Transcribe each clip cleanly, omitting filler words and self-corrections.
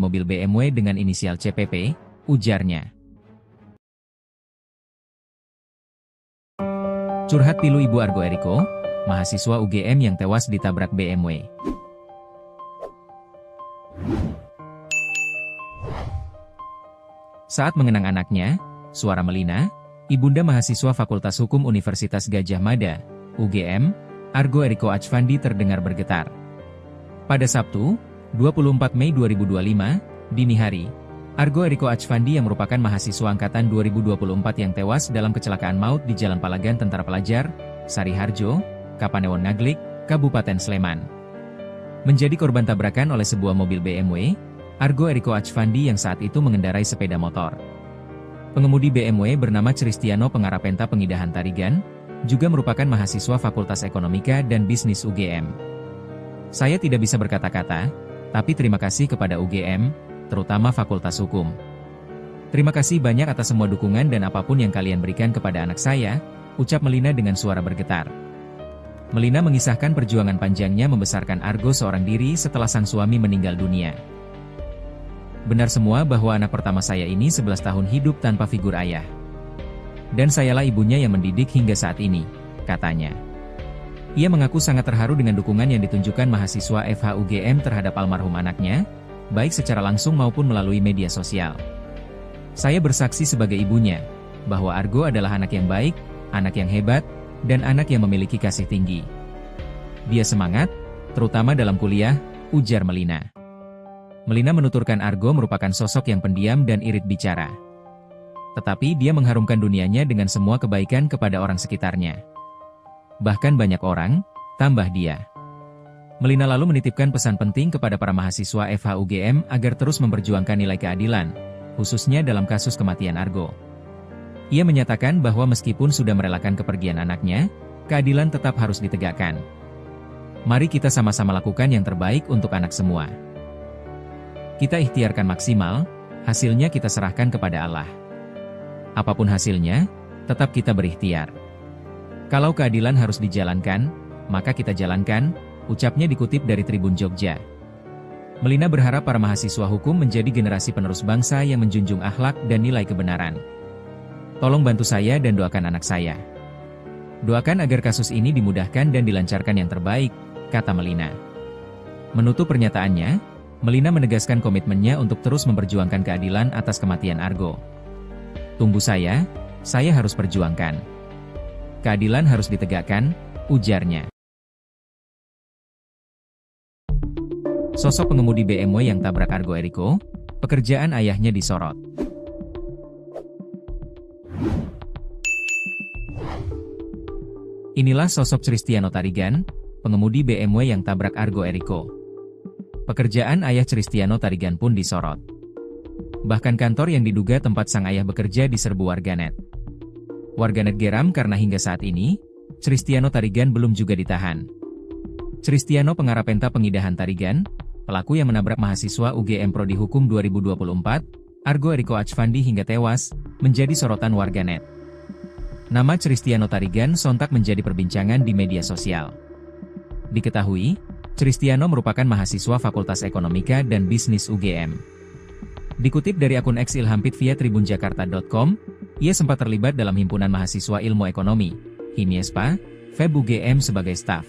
mobil BMW dengan inisial CPP, ujarnya. Curhat pilu Ibu Argo Eriko, mahasiswa UGM yang tewas ditabrak BMW. Saat mengenang anaknya, suara Melina, ibunda mahasiswa Fakultas Hukum Universitas Gadjah Mada, UGM, Argo Eriko Achvandi terdengar bergetar. Pada Sabtu, 24 Mei 2025, dini hari, Argo Eriko Achvandi yang merupakan mahasiswa angkatan 2024 yang tewas dalam kecelakaan maut di Jalan Palagan Tentara Pelajar, Sariharjo, Kapanewon Naglik, Kabupaten Sleman. Menjadi korban tabrakan oleh sebuah mobil BMW, Argo Eriko Achvandi yang saat itu mengendarai sepeda motor. Pengemudi BMW bernama Cristiano Pengarapenta Pengidahan Tarigan, juga merupakan mahasiswa Fakultas Ekonomika dan Bisnis UGM. Saya tidak bisa berkata-kata, tapi terima kasih kepada UGM, terutama Fakultas Hukum. Terima kasih banyak atas semua dukungan dan apapun yang kalian berikan kepada anak saya, ucap Melina dengan suara bergetar. Melina mengisahkan perjuangan panjangnya membesarkan Argo seorang diri setelah sang suami meninggal dunia. Benar semua bahwa anak pertama saya ini 11 tahun hidup tanpa figur ayah. Dan sayalah ibunya yang mendidik hingga saat ini, katanya. Ia mengaku sangat terharu dengan dukungan yang ditunjukkan mahasiswa FHUGM terhadap almarhum anaknya, baik secara langsung maupun melalui media sosial. Saya bersaksi sebagai ibunya, bahwa Argo adalah anak yang baik, anak yang hebat, dan anak yang memiliki kasih tinggi. Dia semangat, terutama dalam kuliah, ujar Melina. Melina menuturkan Argo merupakan sosok yang pendiam dan irit bicara. Tetapi dia mengharumkan dunianya dengan semua kebaikan kepada orang sekitarnya. Bahkan banyak orang, tambah dia. Melina lalu menitipkan pesan penting kepada para mahasiswa FHUGM agar terus memperjuangkan nilai keadilan, khususnya dalam kasus kematian Argo. Ia menyatakan bahwa meskipun sudah merelakan kepergian anaknya, keadilan tetap harus ditegakkan. Mari kita sama-sama lakukan yang terbaik untuk anak semua. Kita ikhtiarkan maksimal, hasilnya kita serahkan kepada Allah. Apapun hasilnya, tetap kita berikhtiar. Kalau keadilan harus dijalankan, maka kita jalankan, ucapnya dikutip dari Tribun Jogja. Melina berharap para mahasiswa hukum menjadi generasi penerus bangsa yang menjunjung akhlak dan nilai kebenaran. Tolong bantu saya dan doakan anak saya. Doakan agar kasus ini dimudahkan dan dilancarkan yang terbaik, kata Melina. Menutup pernyataannya, Melina menegaskan komitmennya untuk terus memperjuangkan keadilan atas kematian Argo. Tunggu saya harus perjuangkan. Keadilan harus ditegakkan, ujarnya. Sosok pengemudi BMW yang tabrak Argo Eriko, pekerjaan ayahnya disorot. Inilah sosok Cristiano Tarigan, pengemudi BMW yang tabrak Argo Eriko. Pekerjaan ayah Cristiano Tarigan pun disorot. Bahkan kantor yang diduga tempat sang ayah bekerja diserbu warganet. Warganet geram karena hingga saat ini, Cristiano Tarigan belum juga ditahan. Cristiano Pengarapenta Pengidahan Tarigan, pelaku yang menabrak mahasiswa UGM Prodi Hukum 2024, Argo Eriko Achvandi hingga tewas, menjadi sorotan warganet. Nama Cristiano Tarigan sontak menjadi perbincangan di media sosial. Diketahui, Cristiano merupakan mahasiswa Fakultas Ekonomika dan Bisnis UGM. Dikutip dari akun X Ilhampit via tribunjakarta.com, ia sempat terlibat dalam Himpunan Mahasiswa Ilmu Ekonomi, HIMIESPA, FEB UGM sebagai staf.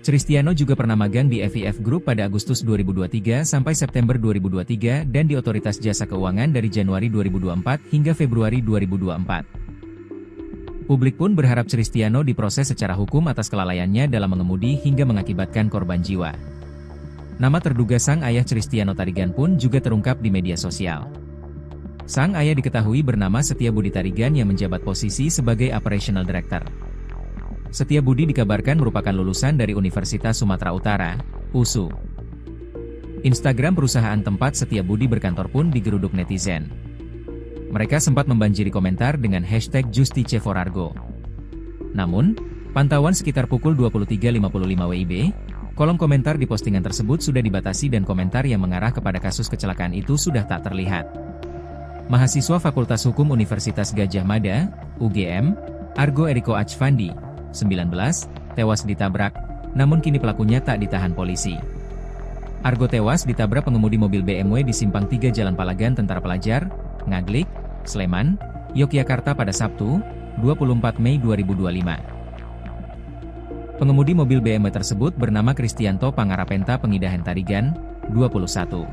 Cristiano juga pernah magang di FIF Group pada Agustus 2023 sampai September 2023 dan di Otoritas Jasa Keuangan dari Januari 2024 hingga Februari 2024. Publik pun berharap Cristiano diproses secara hukum atas kelalaiannya dalam mengemudi hingga mengakibatkan korban jiwa. Nama terduga sang ayah Cristiano Tarigan pun juga terungkap di media sosial. Sang ayah diketahui bernama Setia Budi Tarigan yang menjabat posisi sebagai Operational Director. Setia Budi dikabarkan merupakan lulusan dari Universitas Sumatera Utara, USU. Instagram perusahaan tempat Setia Budi berkantor pun digeruduk netizen. Mereka sempat membanjiri komentar dengan hashtag #JusticeForArgo. Namun, pantauan sekitar pukul 23.55 WIB, kolom komentar di postingan tersebut sudah dibatasi dan komentar yang mengarah kepada kasus kecelakaan itu sudah tak terlihat. Mahasiswa Fakultas Hukum Universitas Gadjah Mada, UGM, Argo Eriko Achvandi, 19, tewas ditabrak, namun kini pelakunya tak ditahan polisi. Argo tewas ditabrak pengemudi mobil BMW di Simpang 3 Jalan Palagan Tentara Pelajar, Ngaglik, Sleman, Yogyakarta pada Sabtu, 24 Mei 2025. Pengemudi mobil BMW tersebut bernama Kristianto Pangarapenta Pengidahan Tarigan, 21.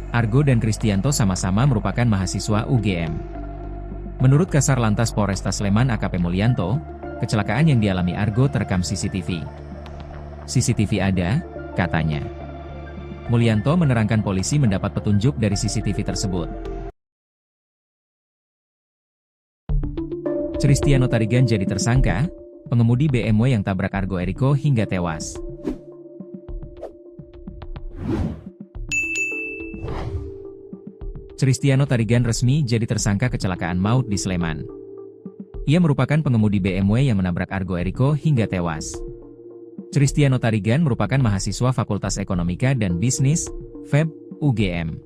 Argo dan Kristianto sama-sama merupakan mahasiswa UGM. Menurut Kasar Lantas Polresta Sleman AKP Mulyanto, kecelakaan yang dialami Argo terekam CCTV. CCTV ada, katanya. Mulyanto menerangkan polisi mendapat petunjuk dari CCTV tersebut. Kristiano Tarigan jadi tersangka, pengemudi BMW yang tabrak Argo Eriko hingga tewas. Kristiano Tarigan resmi jadi tersangka kecelakaan maut di Sleman. Ia merupakan pengemudi BMW yang menabrak Argo Eriko hingga tewas. Kristiano Tarigan merupakan mahasiswa Fakultas Ekonomika dan Bisnis, FEB, UGM.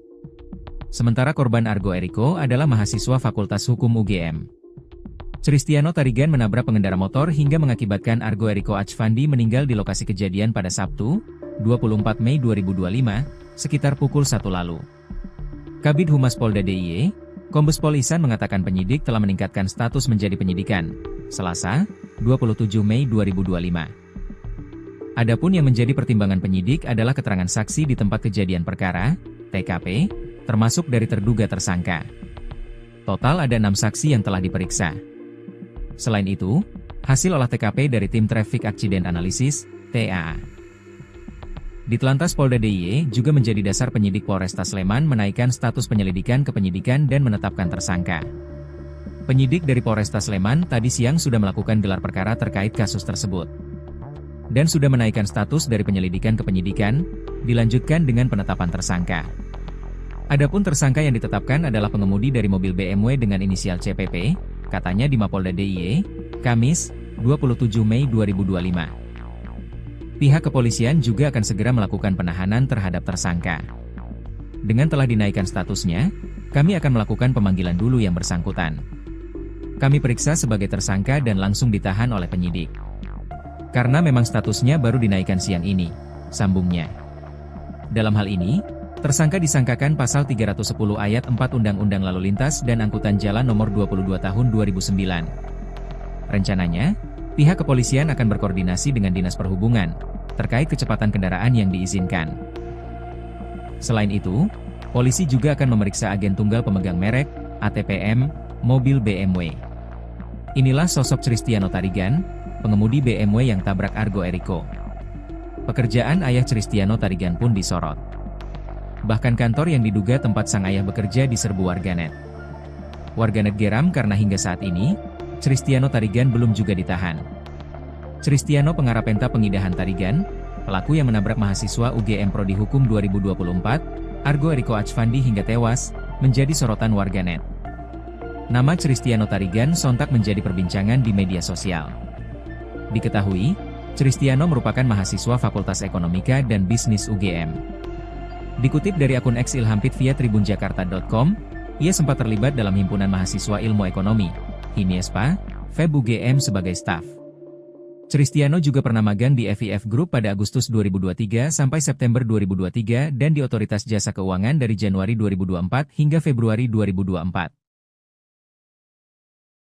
Sementara korban Argo Eriko adalah mahasiswa Fakultas Hukum UGM. Kristiano Tarigan menabrak pengendara motor hingga mengakibatkan Argo Eriko Achvandi meninggal di lokasi kejadian pada Sabtu, 24 Mei 2025, sekitar pukul 1 lalu. Kabid Humas Polda DIY, Kombes Pol Ihsan mengatakan penyidik telah meningkatkan status menjadi penyidikan, Selasa, 27 Mei 2025. Adapun yang menjadi pertimbangan penyidik adalah keterangan saksi di tempat kejadian perkara, TKP, termasuk dari terduga tersangka. Total ada 6 saksi yang telah diperiksa. Selain itu, hasil olah TKP dari tim Traffic Accident Analysis, TAA. Ditlantas Polda DIY juga menjadi dasar penyidik Polresta Sleman menaikkan status penyelidikan ke penyidikan dan menetapkan tersangka. Penyidik dari Polresta Sleman tadi siang sudah melakukan gelar perkara terkait kasus tersebut. Dan sudah menaikkan status dari penyelidikan ke penyidikan, dilanjutkan dengan penetapan tersangka. Adapun tersangka yang ditetapkan adalah pengemudi dari mobil BMW dengan inisial CPP, katanya di Mapolda DIY, Kamis, 27 Mei 2025. Pihak kepolisian juga akan segera melakukan penahanan terhadap tersangka. Dengan telah dinaikkan statusnya, kami akan melakukan pemanggilan dulu yang bersangkutan. Kami periksa sebagai tersangka dan langsung ditahan oleh penyidik. Karena memang statusnya baru dinaikkan siang ini, sambungnya. Dalam hal ini, tersangka disangkakan pasal 310 ayat 4 Undang-Undang Lalu Lintas dan Angkutan Jalan Nomor 22 Tahun 2009. Rencananya, pihak kepolisian akan berkoordinasi dengan Dinas Perhubungan, terkait kecepatan kendaraan yang diizinkan. Selain itu, polisi juga akan memeriksa agen tunggal pemegang merek, ATPM, mobil BMW. Inilah sosok Kristiano Tarigan, pengemudi BMW yang tabrak Argo Eriko. Pekerjaan ayah Kristiano Tarigan pun disorot. Bahkan kantor yang diduga tempat sang ayah bekerja diserbu warganet. Warganet geram karena hingga saat ini, Kristiano Tarigan belum juga ditahan. Kristiano Pangarapenta Pengidahan Tarigan, pelaku yang menabrak mahasiswa UGM Prodi Hukum 2024, Argo Eriko Achvandi hingga tewas, menjadi sorotan warganet. Nama Kristiano Tarigan sontak menjadi perbincangan di media sosial. Diketahui, Kristiano merupakan mahasiswa Fakultas Ekonomika dan Bisnis UGM. Dikutip dari akun X Ilhampit via tribunjakarta.com, ia sempat terlibat dalam himpunan mahasiswa ilmu ekonomi, HIMIESPA, FEB UGM sebagai staf. Kristiano juga pernah magang di FIF Group pada Agustus 2023 sampai September 2023 dan di Otoritas Jasa Keuangan dari Januari 2024 hingga Februari 2024.